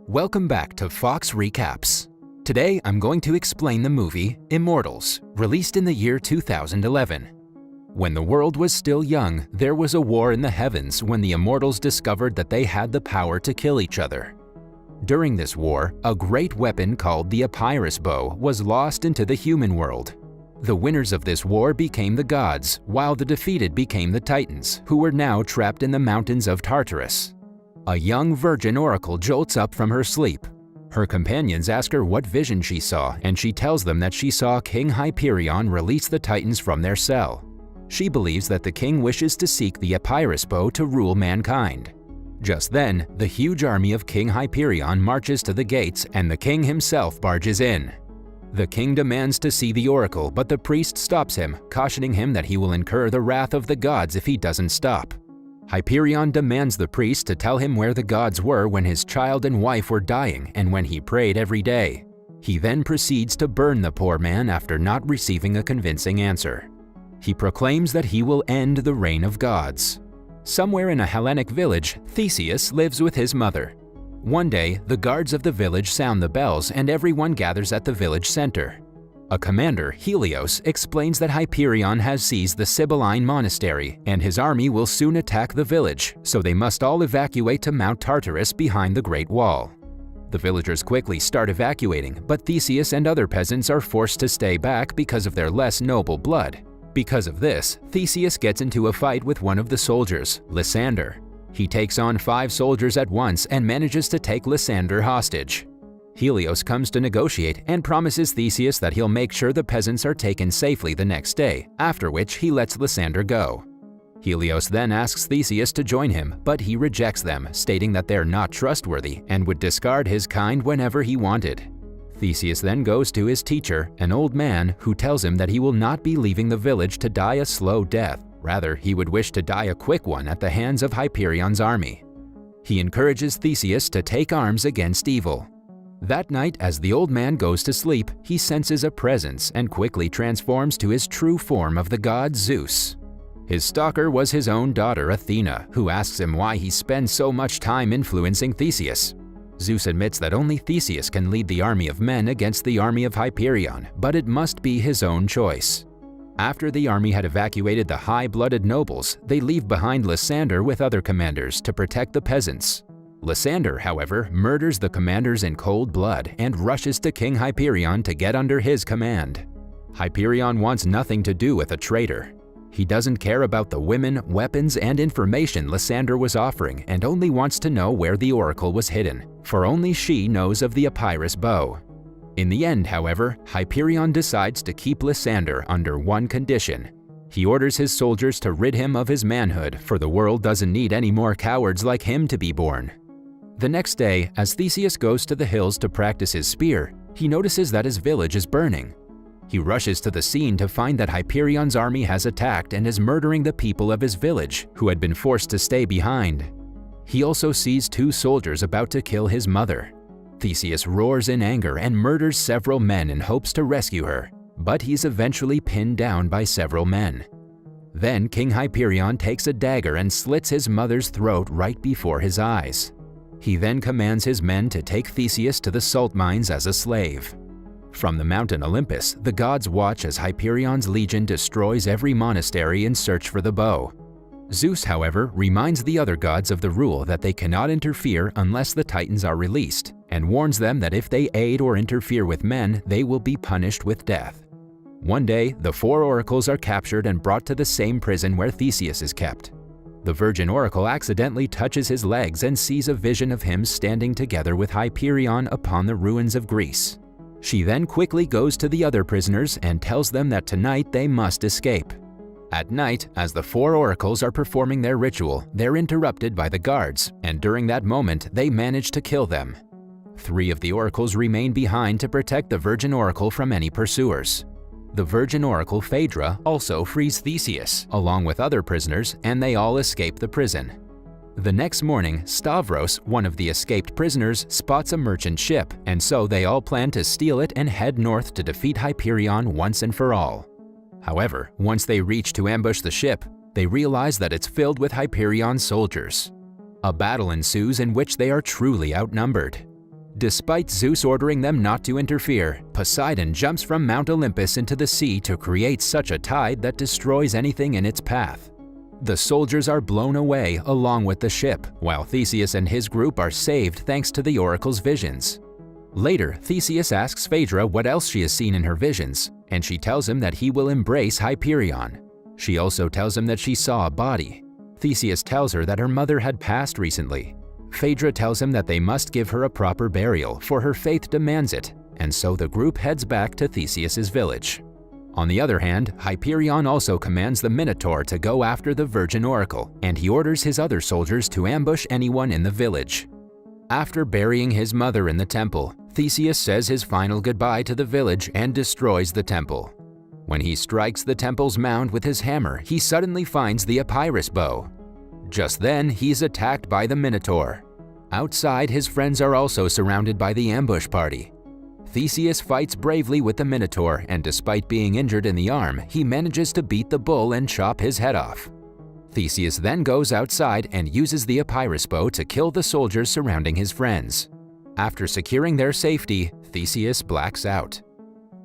Welcome back to Fox Recaps. Today I'm going to explain the movie Immortals, released in the year 2011. When the world was still young, there was a war in the heavens when the Immortals discovered that they had the power to kill each other. During this war, a great weapon called the Epirus Bow was lost into the human world. The winners of this war became the gods, while the defeated became the Titans, who were now trapped in the mountains of Tartarus. A young virgin oracle jolts up from her sleep. Her companions ask her what vision she saw, and she tells them that she saw King Hyperion release the Titans from their cell. She believes that the king wishes to seek the Epirus Bow to rule mankind. Just then, the huge army of King Hyperion marches to the gates and the king himself barges in. The king demands to see the oracle, but the priest stops him, cautioning him that he will incur the wrath of the gods if he doesn't stop. Hyperion demands the priest to tell him where the gods were when his child and wife were dying and when he prayed every day. He then proceeds to burn the poor man after not receiving a convincing answer. He proclaims that he will end the reign of gods. Somewhere in a Hellenic village, Theseus lives with his mother. One day, the guards of the village sound the bells and everyone gathers at the village center. A commander, Helios, explains that Hyperion has seized the Sibylline monastery and his army will soon attack the village, so they must all evacuate to Mount Tartarus behind the Great Wall. The villagers quickly start evacuating, but Theseus and other peasants are forced to stay back because of their less noble blood. Because of this, Theseus gets into a fight with one of the soldiers, Lysander. He takes on 5 soldiers at once and manages to take Lysander hostage. Helios comes to negotiate and promises Theseus that he'll make sure the peasants are taken safely the next day, after which he lets Lysander go. Helios then asks Theseus to join him, but he rejects them, stating that they're not trustworthy and would discard his kind whenever he wanted. Theseus then goes to his teacher, an old man, who tells him that he will not be leaving the village to die a slow death. Rather, he would wish to die a quick one at the hands of Hyperion's army. He encourages Theseus to take arms against evil. That night, as the old man goes to sleep, he senses a presence and quickly transforms to his true form of the god Zeus. His stalker was his own daughter Athena, who asks him why he spends so much time influencing Theseus. Zeus admits that only Theseus can lead the army of men against the army of Hyperion, but it must be his own choice. After the army had evacuated the high-blooded nobles, they leave behind Lysander with other commanders to protect the peasants. Lysander, however, murders the commanders in cold blood and rushes to King Hyperion to get under his command. Hyperion wants nothing to do with a traitor. He doesn't care about the women, weapons, and information Lysander was offering and only wants to know where the oracle was hidden, for only she knows of the Epirus Bow. In the end, however, Hyperion decides to keep Lysander under one condition. He orders his soldiers to rid him of his manhood, for the world doesn't need any more cowards like him to be born. The next day, as Theseus goes to the hills to practice his spear, he notices that his village is burning. He rushes to the scene to find that Hyperion's army has attacked and is murdering the people of his village, who had been forced to stay behind. He also sees 2 soldiers about to kill his mother. Theseus roars in anger and murders several men in hopes to rescue her, but he's eventually pinned down by several men. Then King Hyperion takes a dagger and slits his mother's throat right before his eyes. He then commands his men to take Theseus to the salt mines as a slave. From the mountain Olympus, the gods watch as Hyperion's legion destroys every monastery in search for the bow. Zeus, however, reminds the other gods of the rule that they cannot interfere unless the Titans are released, and warns them that if they aid or interfere with men, they will be punished with death. One day, the 4 oracles are captured and brought to the same prison where Theseus is kept. The virgin oracle accidentally touches his legs and sees a vision of him standing together with Hyperion upon the ruins of Greece. She then quickly goes to the other prisoners and tells them that tonight they must escape. At night, as the 4 oracles are performing their ritual, they're interrupted by the guards, and during that moment, they manage to kill them. 3 of the oracles remain behind to protect the virgin oracle from any pursuers. The virgin oracle Phaedra also frees Theseus, along with other prisoners, and they all escape the prison. The next morning, Stavros, one of the escaped prisoners, spots a merchant ship, and so they all plan to steal it and head north to defeat Hyperion once and for all. However, once they reach to ambush the ship, they realize that it's filled with Hyperion's soldiers. A battle ensues in which they are truly outnumbered. Despite Zeus ordering them not to interfere, Poseidon jumps from Mount Olympus into the sea to create such a tide that destroys anything in its path. The soldiers are blown away along with the ship, while Theseus and his group are saved thanks to the oracle's visions. Later, Theseus asks Phaedra what else she has seen in her visions, and she tells him that he will embrace Hyperion. She also tells him that she saw a body. Theseus tells her that her mother had passed recently. Phaedra tells him that they must give her a proper burial, for her faith demands it, and so the group heads back to Theseus's village. On the other hand, Hyperion also commands the Minotaur to go after the Virgin Oracle, and he orders his other soldiers to ambush anyone in the village. After burying his mother in the temple, Theseus says his final goodbye to the village and destroys the temple. When he strikes the temple's mound with his hammer, he suddenly finds the Epirus Bow. Just then, he's attacked by the Minotaur. Outside, his friends are also surrounded by the ambush party. Theseus fights bravely with the Minotaur, and despite being injured in the arm, he manages to beat the bull and chop his head off. Theseus then goes outside and uses the Epirus Bow to kill the soldiers surrounding his friends. After securing their safety, Theseus blacks out.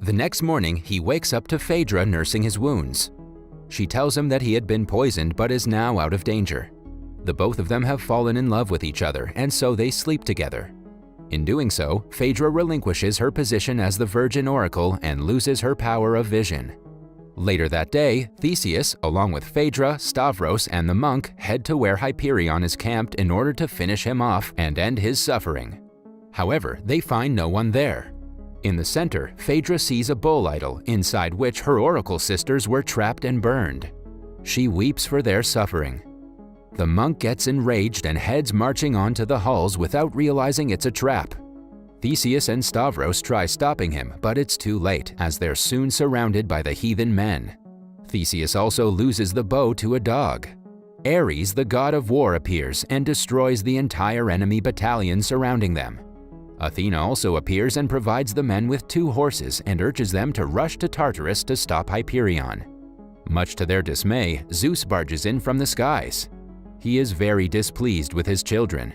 The next morning, he wakes up to Phaedra nursing his wounds. She tells him that he had been poisoned but is now out of danger. The both of them have fallen in love with each other, and so they sleep together. In doing so, Phaedra relinquishes her position as the Virgin Oracle and loses her power of vision. Later that day, Theseus, along with Phaedra, Stavros, and the monk, head to where Hyperion is camped in order to finish him off and end his suffering. However, they find no one there. In the center, Phaedra sees a bull idol, inside which her oracle sisters were trapped and burned. She weeps for their suffering. The monk gets enraged and heads marching on to the halls without realizing it's a trap. Theseus and Stavros try stopping him, but it's too late, as they're soon surrounded by the heathen men. Theseus also loses the bow to a dog. Ares, the god of war, appears and destroys the entire enemy battalion surrounding them. Athena also appears and provides the men with 2 horses and urges them to rush to Tartarus to stop Hyperion. Much to their dismay, Zeus barges in from the skies. He is very displeased with his children.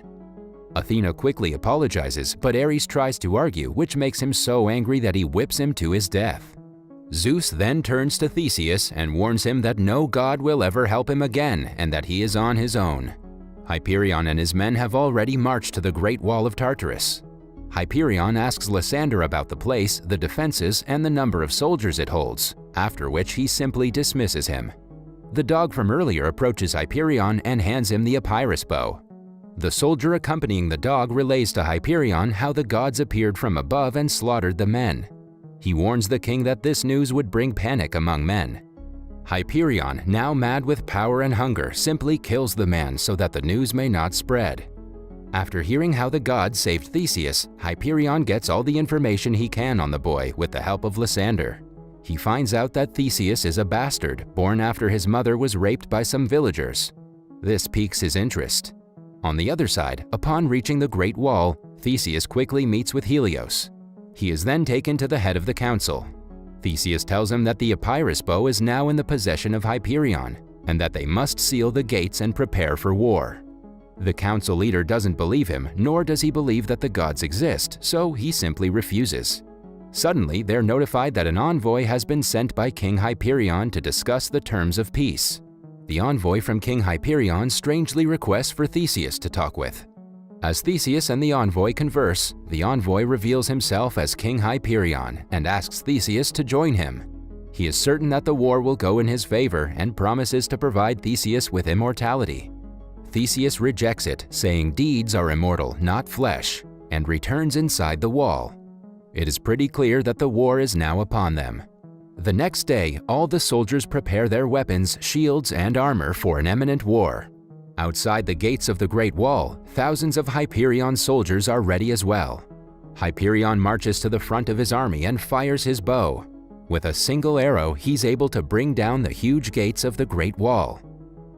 Athena quickly apologizes, but Ares tries to argue, which makes him so angry that he whips him to his death. Zeus then turns to Theseus and warns him that no god will ever help him again and that he is on his own. Hyperion and his men have already marched to the Great Wall of Tartarus. Hyperion asks Lysander about the place, the defenses, and the number of soldiers it holds, after which he simply dismisses him. The dog from earlier approaches Hyperion and hands him the Epirus Bow. The soldier accompanying the dog relays to Hyperion how the gods appeared from above and slaughtered the men. He warns the king that this news would bring panic among men. Hyperion, now mad with power and hunger, simply kills the man so that the news may not spread. After hearing how the gods saved Theseus, Hyperion gets all the information he can on the boy with the help of Lysander. He finds out that Theseus is a bastard, born after his mother was raped by some villagers. This piques his interest. On the other side, upon reaching the Great Wall, Theseus quickly meets with Helios. He is then taken to the head of the council. Theseus tells him that the Epirus Bow is now in the possession of Hyperion, and that they must seal the gates and prepare for war. The council leader doesn't believe him, nor does he believe that the gods exist, so he simply refuses. Suddenly, they're notified that an envoy has been sent by King Hyperion to discuss the terms of peace. The envoy from King Hyperion strangely requests for Theseus to talk with. As Theseus and the envoy converse, the envoy reveals himself as King Hyperion and asks Theseus to join him. He is certain that the war will go in his favor and promises to provide Theseus with immortality. Theseus rejects it, saying deeds are immortal, not flesh, and returns inside the wall. It is pretty clear that the war is now upon them. The next day, all the soldiers prepare their weapons, shields, and armor for an imminent war. Outside the gates of the Great Wall, thousands of Hyperion soldiers are ready as well. Hyperion marches to the front of his army and fires his bow. With a single arrow, he's able to bring down the huge gates of the Great Wall.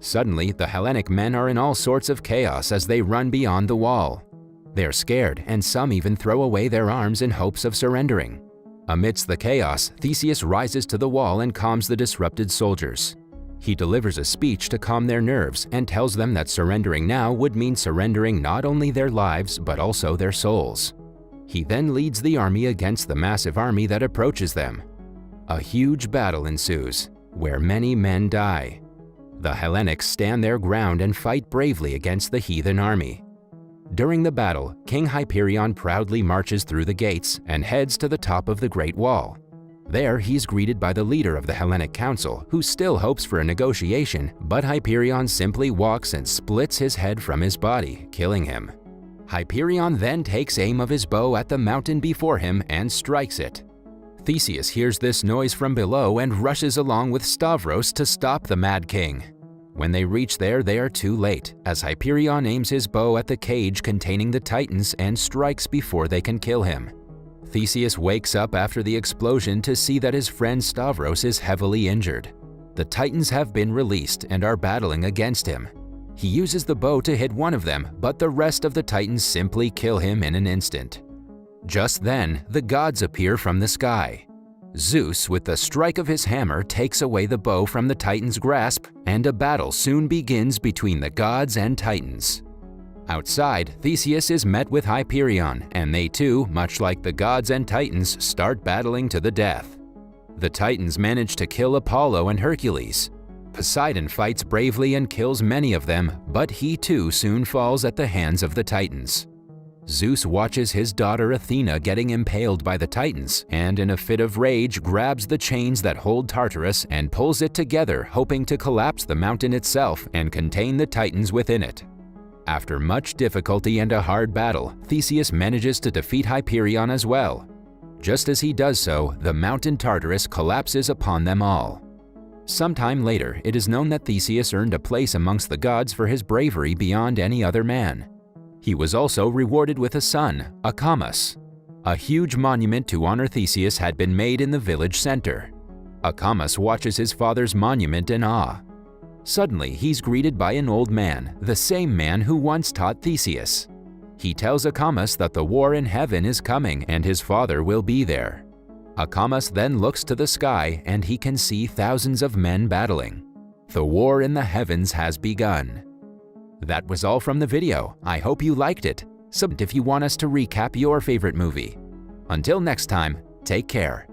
Suddenly, the Hellenic men are in all sorts of chaos as they run beyond the wall. They are scared, and some even throw away their arms in hopes of surrendering. Amidst the chaos, Theseus rises to the wall and calms the disrupted soldiers. He delivers a speech to calm their nerves and tells them that surrendering now would mean surrendering not only their lives but also their souls. He then leads the army against the massive army that approaches them. A huge battle ensues, where many men die. The Hellenics stand their ground and fight bravely against the heathen army. During the battle, King Hyperion proudly marches through the gates and heads to the top of the Great Wall. There, he's greeted by the leader of the Hellenic Council, who still hopes for a negotiation, but Hyperion simply walks and splits his head from his body, killing him. Hyperion then takes aim of his bow at the mountain before him and strikes it. Theseus hears this noise from below and rushes along with Stavros to stop the Mad King. When they reach there, they are too late, as Hyperion aims his bow at the cage containing the Titans and strikes before they can kill him. Theseus wakes up after the explosion to see that his friend Stavros is heavily injured. The Titans have been released and are battling against him. He uses the bow to hit one of them, but the rest of the Titans simply kill him in an instant. Just then, the gods appear from the sky. Zeus, with the strike of his hammer, takes away the bow from the Titan's grasp, and a battle soon begins between the gods and Titans. Outside, Theseus is met with Hyperion, and they too, much like the gods and Titans, start battling to the death. The Titans manage to kill Apollo and Hercules. Poseidon fights bravely and kills many of them, but he too soon falls at the hands of the Titans. Zeus watches his daughter Athena getting impaled by the Titans, and in a fit of rage grabs the chains that hold Tartarus and pulls it together, hoping to collapse the mountain itself and contain the Titans within it. After much difficulty and a hard battle, Theseus manages to defeat Hyperion as well. Just as he does so, the mountain Tartarus collapses upon them all. Sometime later, it is known that Theseus earned a place amongst the gods for his bravery beyond any other man. He was also rewarded with a son, Acamas. A huge monument to honor Theseus had been made in the village center. Acamas watches his father's monument in awe. Suddenly, he's greeted by an old man, the same man who once taught Theseus. He tells Acamas that the war in heaven is coming and his father will be there. Acamas then looks to the sky and he can see thousands of men battling. The war in the heavens has begun. That was all from the video. I hope you liked it. If you want us to recap your favorite movie. Until next time, take care.